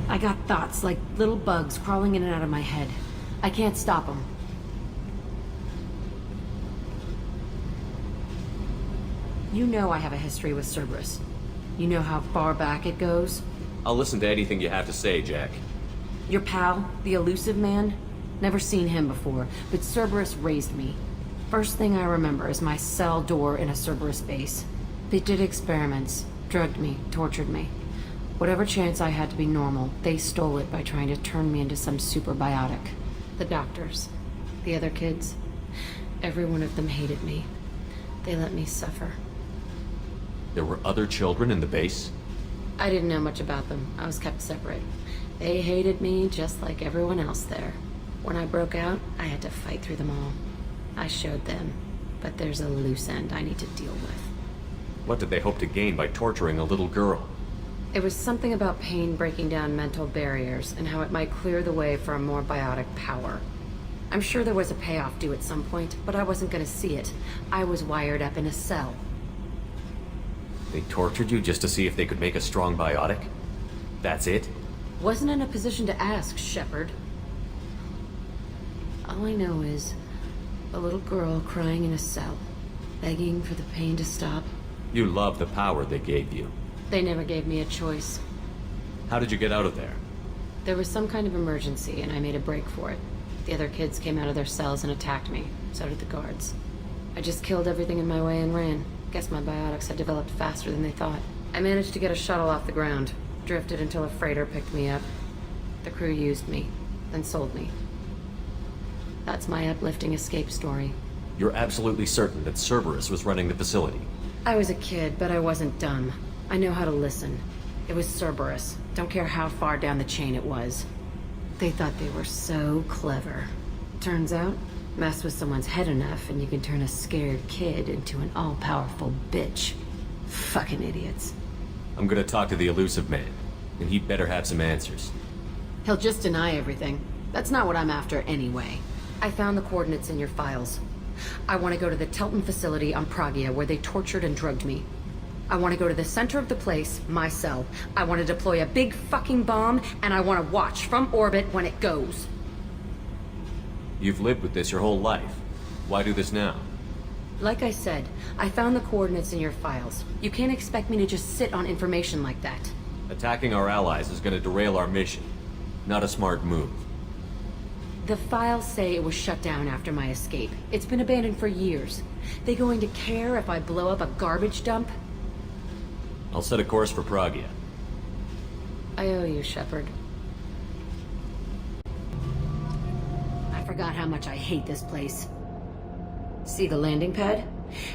I got thoughts like little bugs crawling in and out of my head. I can't stop them. You know I have a history with Cerberus. You know how far back it goes? I'll listen to anything you have to say, Jack. Your pal, the elusive man? Never seen him before, but Cerberus raised me. First thing I remember is my cell door in a Cerberus base. They did experiments, drugged me, tortured me. Whatever chance I had to be normal, they stole it by trying to turn me into some superbiotic. The doctors, the other kids, every one of them hated me. They let me suffer. There were other children in the base? I didn't know much about them. I was kept separate. They hated me just like everyone else there. When I broke out, I had to fight through them all. I showed them, but there's a loose end I need to deal with. What did they hope to gain by torturing a little girl? It was something about pain breaking down mental barriers and how it might clear the way for a more biotic power. I'm sure there was a payoff due at some point, but I wasn't gonna see it. I was wired up in a cell. They tortured you just to see if they could make a strong biotic? That's it? Wasn't in a position to ask, Shepard. All I know is a little girl crying in a cell, begging for the pain to stop. You love the power they gave you. They never gave me a choice. How did you get out of there? There was some kind of emergency, and I made a break for it. The other kids came out of their cells and attacked me. So did the guards. I just killed everything in my way and ran. Guess my biotics had developed faster than they thought. I managed to get a shuttle off the ground. Drifted until a freighter picked me up. The crew used me, then sold me. That's my uplifting escape story. You're absolutely certain that Cerberus was running the facility? I was a kid, but I wasn't dumb. I know how to listen. It was Cerberus. Don't care how far down the chain it was. They thought they were so clever. Turns out, mess with someone's head enough and you can turn a scared kid into an all-powerful bitch. Fucking idiots. I'm gonna talk to the elusive man, and he'd better have some answers. He'll just deny everything. That's not what I'm after anyway. I found the coordinates in your files. I want to go to the Telton facility on Pragia where they tortured and drugged me. I want to go to the center of the place, my cell. I want to deploy a big fucking bomb, and I want to watch from orbit when it goes. You've lived with this your whole life. Why do this now? Like I said, I found the coordinates in your files. You can't expect me to just sit on information like that. Attacking our allies is gonna derail our mission. Not a smart move. The files say it was shut down after my escape. It's been abandoned for years. They going to care if I blow up a garbage dump? I'll set a course for Pragia. I owe you, Shepard. I forgot how much I hate this place. See the landing pad?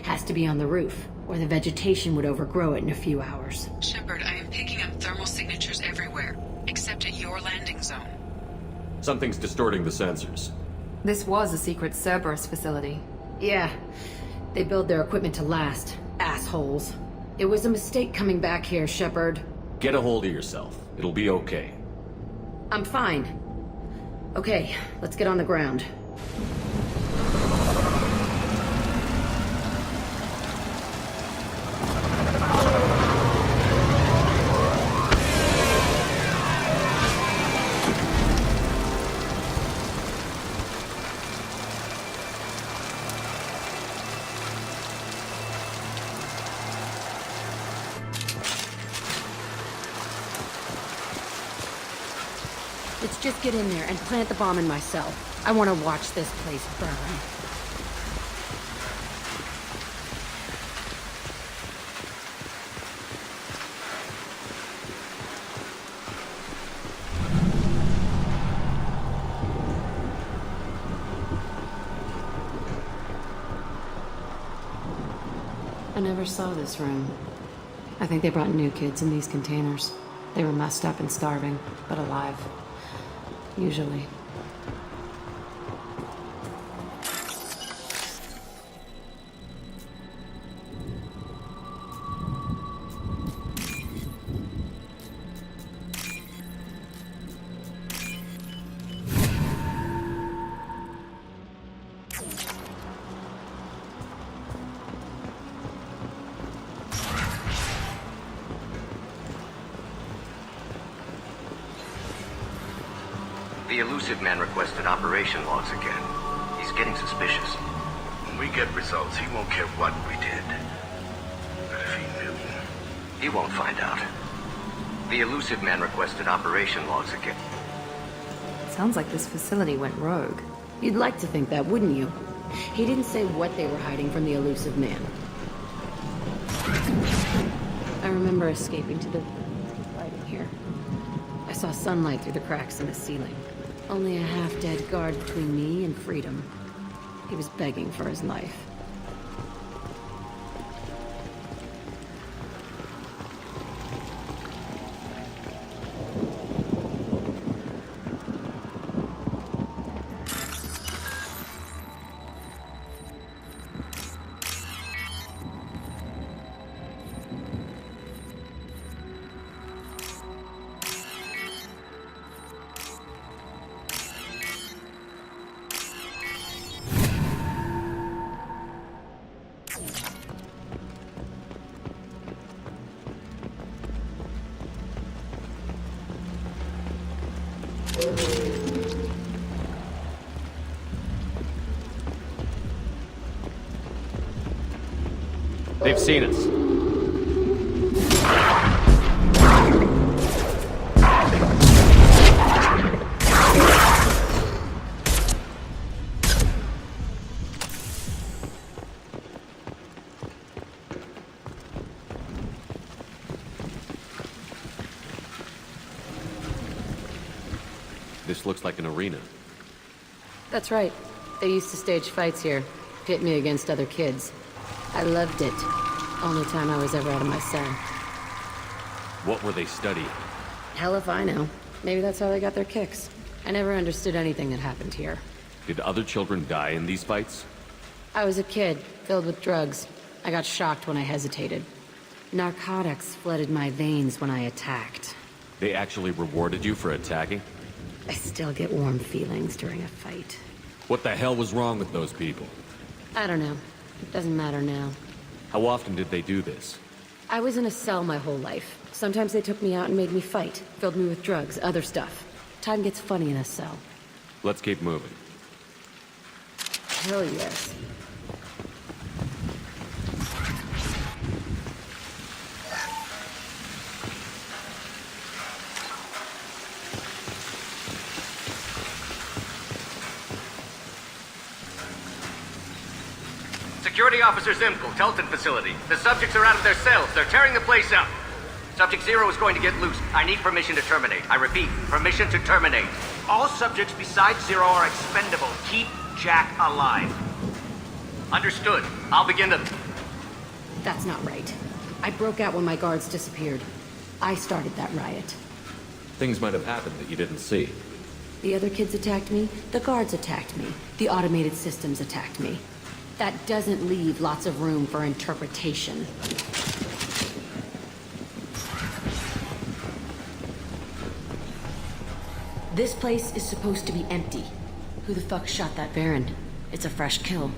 Has to be on the roof, or the vegetation would overgrow it in a few hours. Shepard, I am picking up thermal signatures everywhere, except at your landing zone. Something's distorting the sensors. This was a secret Cerberus facility. Yeah, they build their equipment to last. Assholes. It was a mistake coming back here, Shepard. Get a hold of yourself. It'll be okay. I'm fine. Okay, let's get on the ground. Let's just get in there and plant the bomb in my cell. I want to watch this place burn. I never saw this room. I think they brought new kids in these containers. They were messed up and starving, but alive. Usually. The elusive man requested operation logs again. He's getting suspicious. When we get results, he won't care what we did. But if he knew... He won't find out. The elusive man requested operation logs again. Sounds like this facility went rogue. You'd like to think that, wouldn't you? He didn't say what they were hiding from the elusive man. I remember escaping to the lighting here. I saw sunlight through the cracks in the ceiling. Only a half-dead guard between me and freedom. He was begging for his life. They've seen us. This looks like an arena. That's right. They used to stage fights here. Pit me against other kids. I loved it. Only time I was ever out of my cell. What were they studying? Hell if I know. Maybe that's how they got their kicks. I never understood anything that happened here. Did other children die in these fights? I was a kid, filled with drugs. I got shocked when I hesitated. Narcotics flooded my veins when I attacked. They actually rewarded you for attacking? I still get warm feelings during a fight. What the hell was wrong with those people? I don't know. It doesn't matter now. How often did they do this? I was in a cell my whole life. Sometimes they took me out and made me fight. Filled me with drugs, other stuff. Time gets funny in a cell. Let's keep moving. Hell yes. Security Officer Zimkel, Telton facility. The subjects are out of their cells. They're tearing the place up. Subject Zero is going to get loose. I need permission to terminate. I repeat, permission to terminate. All subjects besides Zero are expendable. Keep Jack alive. Understood. I'll begin the... That's not right. I broke out when my guards disappeared. I started that riot. Things might have happened that you didn't see. The other kids attacked me, the guards attacked me, the automated systems attacked me. That doesn't leave lots of room for interpretation. This place is supposed to be empty. Who the fuck shot that Baron? It's a fresh kill.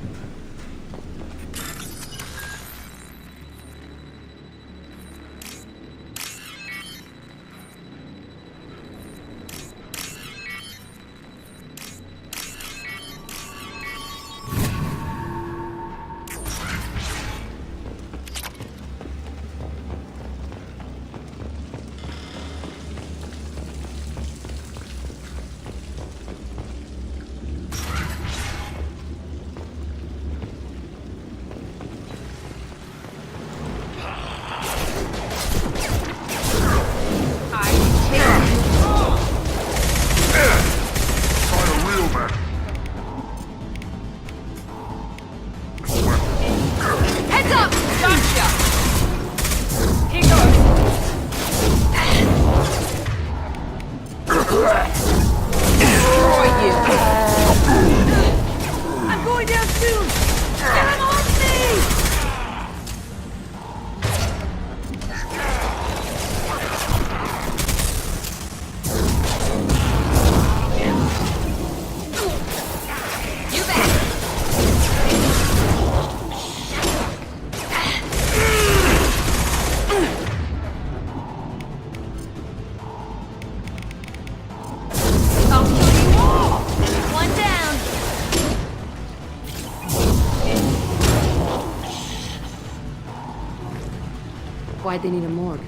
Why'd they need a morgue?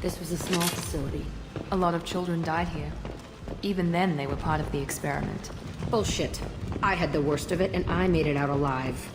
This was a small facility. A lot of children died here. Even then, they were part of the experiment. Bullshit. I had the worst of it, and I made it out alive.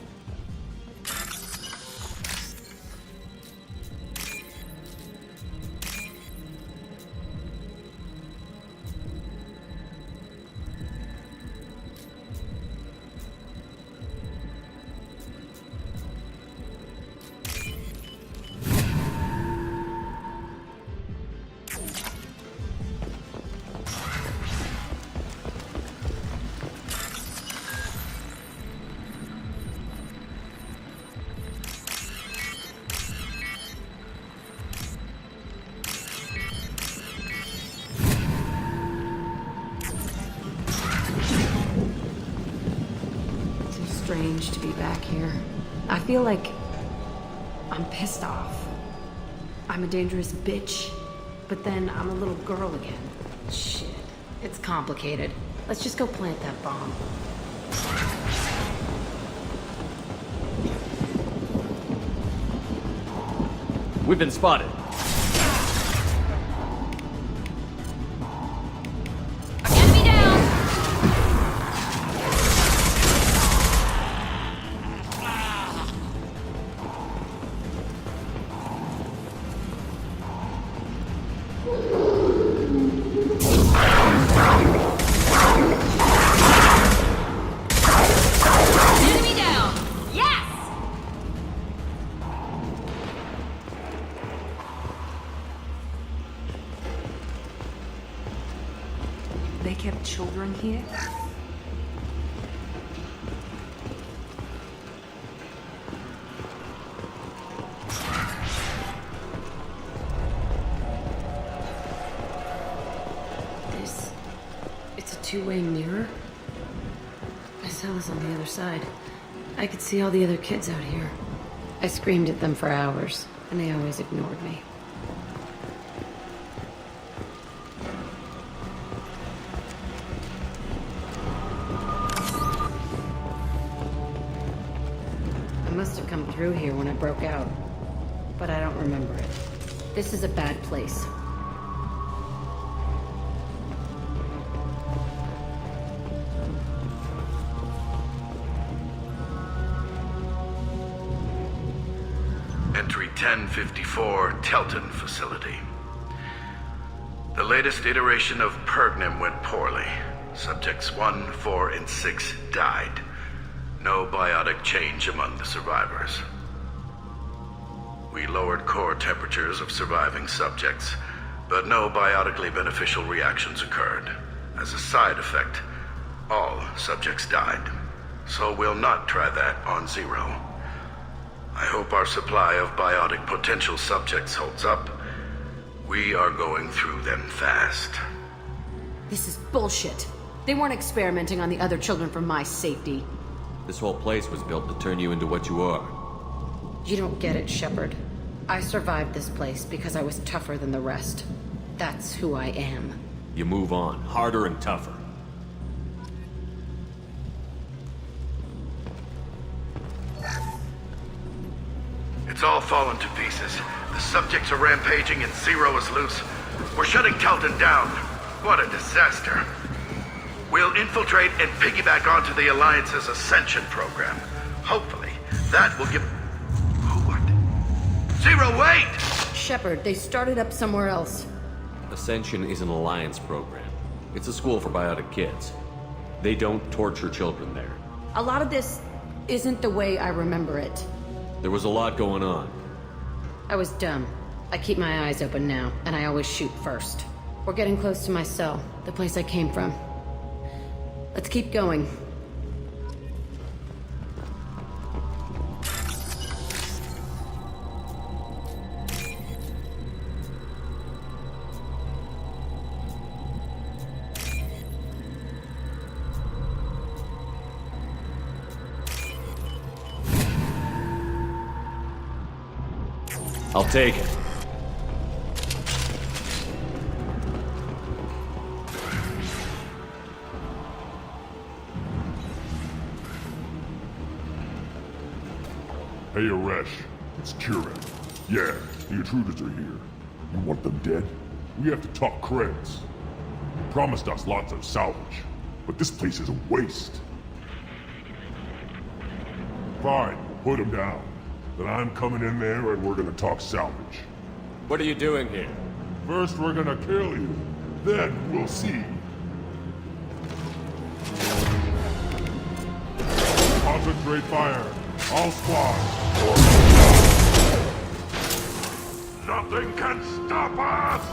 Strange to be back here. I feel like I'm pissed off. I'm a dangerous bitch, but then I'm a little girl again. Shit, it's complicated. Let's just go plant that bomb. We've been spotted. Enemy down! Enemy down! Yes! They kept children here? It's a two-way mirror? My cell is on the other side. I could see all the other kids out here. I screamed at them for hours, and they always ignored me. I must have come through here when I broke out, but I don't remember it. This is a bad place. Entry 1054, Telton facility. The latest iteration of Pergnum went poorly. Subjects 1, 4, and 6 died. No biotic change among the survivors. We lowered core temperatures of surviving subjects, but no biotically beneficial reactions occurred. As a side effect, all subjects died. So we'll not try that on Zero. I hope our supply of biotic potential subjects holds up. We are going through them fast. This is bullshit. They weren't experimenting on the other children for my safety. This whole place was built to turn you into what you are. You don't get it, Shepard. I survived this place because I was tougher than the rest. That's who I am. You move on, harder and tougher. It's all fallen to pieces. The subjects are rampaging and Zero is loose. We're shutting Telton down. What a disaster. We'll infiltrate and piggyback onto the Alliance's Ascension program. Hopefully, that will give... What? Zero, wait! Shepard, they started up somewhere else. Ascension is an Alliance program. It's a school for biotic kids. They don't torture children there. A lot of this isn't the way I remember it. There was a lot going on. I was dumb. I keep my eyes open now, and I always shoot first. We're getting close to my cell, the place I came from. Let's keep going. I'll take it. Hey, Aresh. It's Kieran. Yeah, The intruders are here. You want them dead? We have to talk creds. You promised us lots of salvage, but this place is a waste. Fine, put them down. Then I'm coming in there and we're gonna talk salvage. What are you doing here? First we're gonna kill you, then we'll see. Concentrate fire. All squads. Nothing can stop us!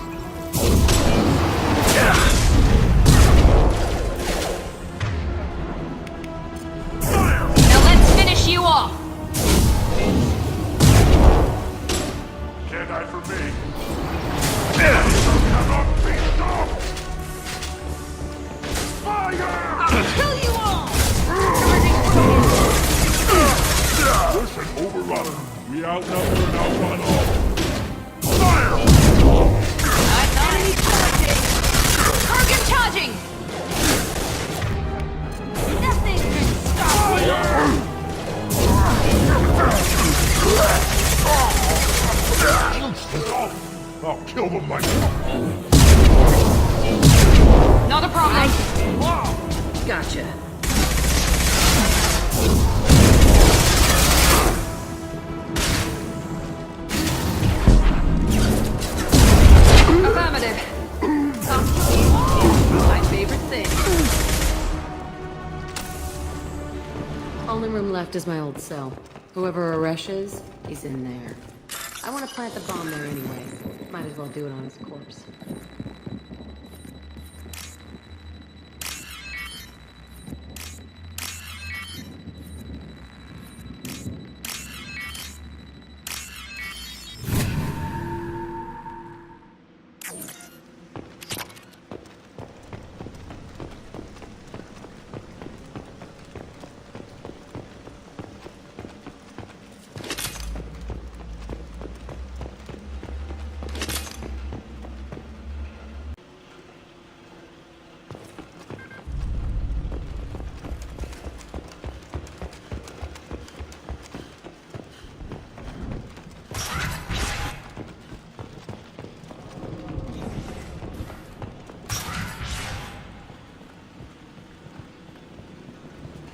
Now let's finish you off! Can't hide from me. Cannot be stopped! Fire! I'll kill you all! Listen, overrun. We outnumber and outrun all. Fire! Enemy charging! Target charging! Nothing can stop me! I'll kill them myself. Not a problem. Gotcha. Affirmative. My favorite thing. Only room left is my old cell. Whoever Aresh is, he's in there. I want to plant the bomb there anyway. Might as well do it on his corpse.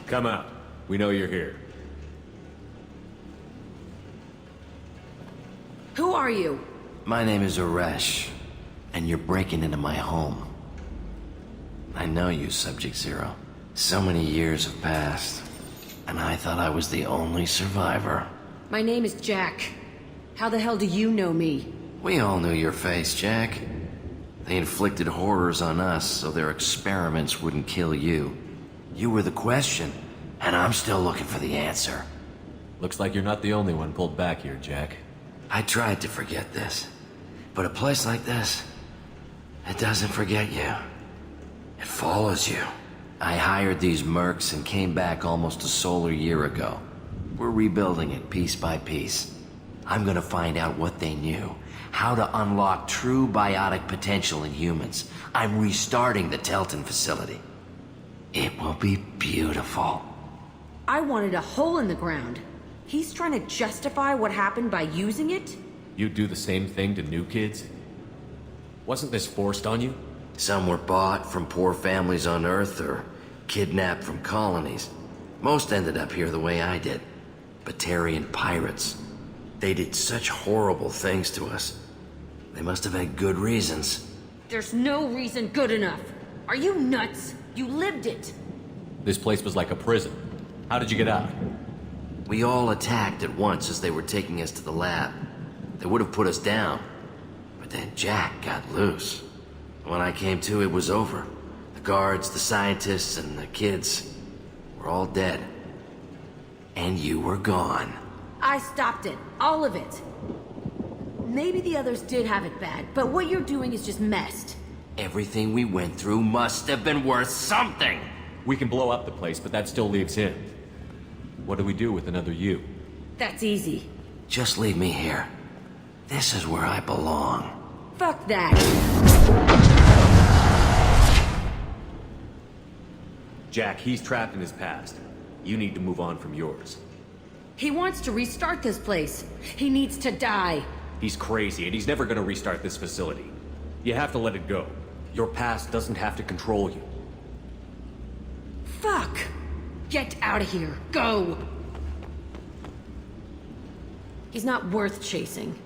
Come out. We know you're here. Who are you? My name is Aresh, and you're breaking into my home. I know you, Subject Zero. So many years have passed, and I thought I was the only survivor. My name is Jack. How the hell do you know me? We all knew your face, Jack. They inflicted horrors on us so their experiments wouldn't kill you. You were the question, and I'm still looking for the answer. Looks like you're not the only one pulled back here, Jack. I tried to forget this, but a place like this, it doesn't forget you. It follows you. I hired these mercs and came back almost a solar year ago. We're rebuilding it piece by piece. I'm gonna find out what they knew, how to unlock true biotic potential in humans. I'm restarting the Telton facility. It will be beautiful. I wanted a hole in the ground. He's trying to justify what happened by using it? You do the same thing to new kids? Wasn't this forced on you? Some were bought from poor families on Earth or kidnapped from colonies. Most ended up here the way I did. Batarian pirates. They did such horrible things to us. They must have had good reasons. There's no reason good enough. Are you nuts? You lived it. This place was like a prison. How did you get out? We all attacked at once as they were taking us to the lab. They would have put us down. But then Jack got loose. When I came to, it was over. The guards, the scientists, and the kids were all dead. And you were gone. I stopped it. All of it. Maybe the others did have it bad, but what you're doing is just messed. Everything we went through must have been worth something! We can blow up the place, but that still leaves him. What do we do with another you? That's easy. Just leave me here. This is where I belong. Fuck that. Jack, he's trapped in his past. You need to move on from yours. He wants to restart this place. He needs to die. He's crazy, and he's never gonna restart this facility. You have to let it go. Your past doesn't have to control you. Fuck! Get out of here. Go! He's not worth chasing.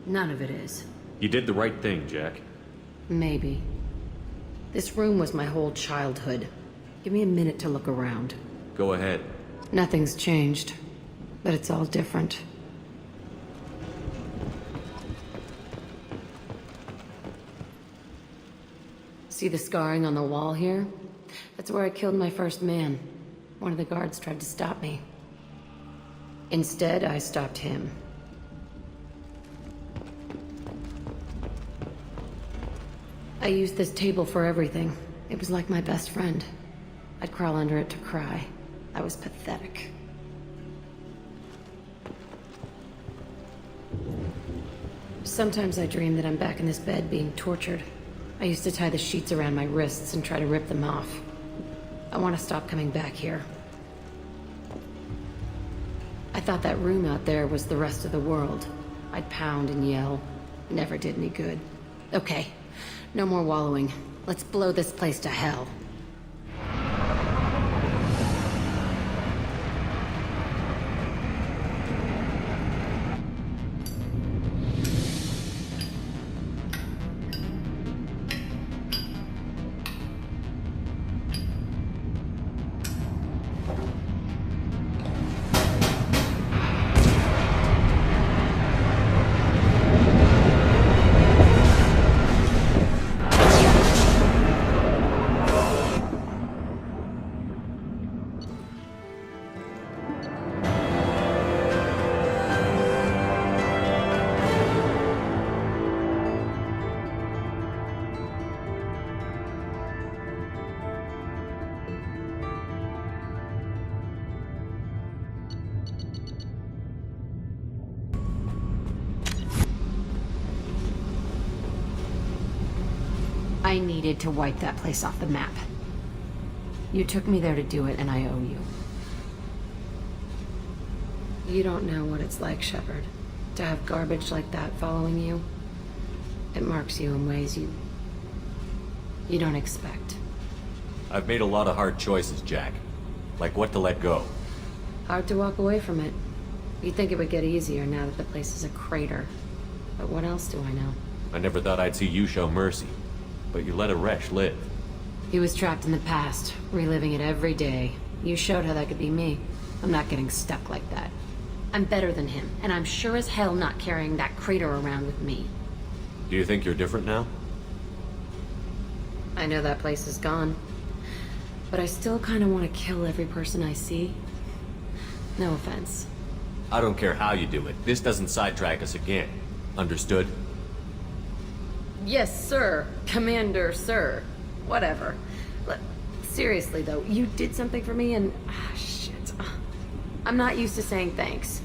None of it is. You did the right thing, Jack. Maybe. This room was my whole childhood. Give me a minute to look around. Go ahead. Nothing's changed, but it's all different. See the scarring on the wall here? That's where I killed my first man. One of the guards tried to stop me. Instead, I stopped him. I used this table for everything. It was like my best friend. I'd crawl under it to cry. I was pathetic. Sometimes I dream that I'm back in this bed being tortured. I used to tie the sheets around my wrists and try to rip them off. I want to stop coming back here. I thought that room out there was the rest of the world. I'd pound and yell. It never did any good. Okay, no more wallowing. Let's blow this place to hell. I needed to wipe that place off the map. You took me there to do it, and I owe you. You don't know what it's like, Shepard, to have garbage like that following you. It marks you in ways you don't expect. I've made a lot of hard choices, Jack. Like what to let go. Hard to walk away from it. You'd think it would get easier now that the place is a crater. But what else do I know? I never thought I'd see you show mercy. But you let a wretch live. He was trapped in the past, reliving it every day. You showed how that could be me. I'm not getting stuck like that. I'm better than him, and I'm sure as hell not carrying that crater around with me. Do you think you're different now? I know that place is gone. But I still kind of want to kill every person I see. No offense. I don't care how you do it. This doesn't sidetrack us again. Understood? Yes, sir. Commander, sir. Whatever. Seriously, though, you did something for me and... shit. I'm not used to saying thanks.